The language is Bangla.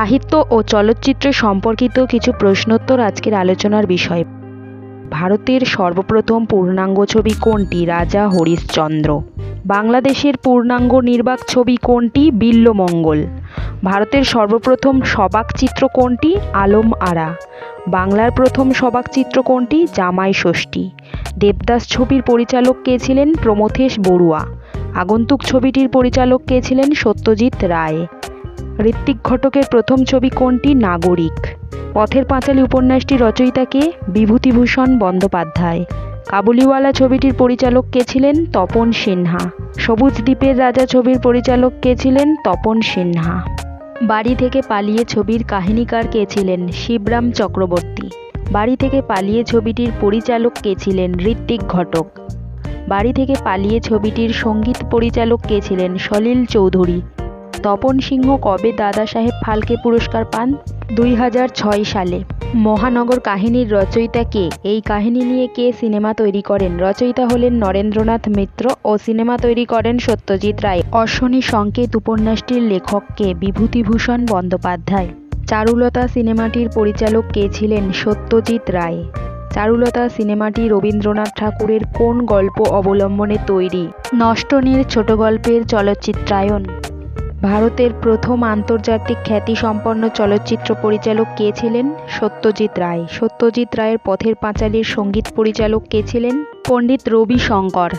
সাহিত্য ও চলচ্চিত্র সম্পর্কিত কিছু প্রশ্নোত্তর আজকের আলোচনার বিষয়। ভারতের সর্বপ্রথম পূর্ণাঙ্গ ছবি কোনটি? রাজা হরিশ্চন্দ্র। বাংলাদেশের পূর্ণাঙ্গ নির্বাক ছবি কোনটি? বিল্বমঙ্গল। ভারতের সর্বপ্রথম সবাক চিত্র কোনটি? আলম আরা। বাংলার প্রথম সবাক চিত্র কোনটি? জামাই ষষ্ঠী। দেবদাস ছবির পরিচালক কে ছিলেন? প্রমথেশ বড়ুয়া। আগন্তুক ছবিটির পরিচালক কে ছিলেন? সত্যজিৎ রায়। ঋত্বিক ঘটকের প্রথম ছবি কোনটি? নাগরিক। পথের পাঁচালী উপন্যাসটির রচয়িতা কে? বিভূতিভূষণ বন্দ্যোপাধ্যায়। কাবুলিওয়ালা ছবিটির পরিচালক কে ছিলেন? তপন সিনহা। সবুজ দ্বীপের রাজা ছবির পরিচালক কে ছিলেন? তপন সিনহা। বাড়ি থেকে পালিয়ে ছবির কাহিনীকার কে ছিলেন? শিবরাম চক্রবর্তী। বাড়ি থেকে পালিয়ে ছবিটির পরিচালক কে ছিলেন? ঋত্বিক ঘটক। বাড়ি থেকে পালিয়ে ছবিটির সঙ্গীত পরিচালক কে ছিলেন? সলিল চৌধুরী। তপন সিংহ কবে দাদা সাহেব ফালকে পুরস্কার পান? 2006 সালে। মহানগর কাহিনীর রচয়িতা কে? এই কাহিনী নিয়ে কে সিনেমা তৈরি করেন? রচয়িতা হলেন নরেন্দ্রনাথ মিত্র ও সিনেমা তৈরি করেন সত্যজিৎ রায়। অশ্বনী সংকেত উপন্যাসটির লেখক কে? বিভূতিভূষণ বন্দ্যোপাধ্যায়। চারুলতা সিনেমাটির পরিচালক কে ছিলেন? সত্যজিৎ রায়। চারুলতা সিনেমাটি রবীন্দ্রনাথ ঠাকুরের কোন গল্প অবলম্বনে তৈরি? নষ্টনীড় ছোট গল্পের চলচ্চিত্রায়ন। ভারতের প্রথম আন্তর্জাতিক খ্যাতিসম্পন্ন চলচ্চিত্র পরিচালক কে ছিলেন? সত্যজিৎ রায়। সত্যজিৎ রায়ের পথের পাঁচালীর সঙ্গীত পরিচালক কে ছিলেন? পণ্ডিত রবি শঙ্কর।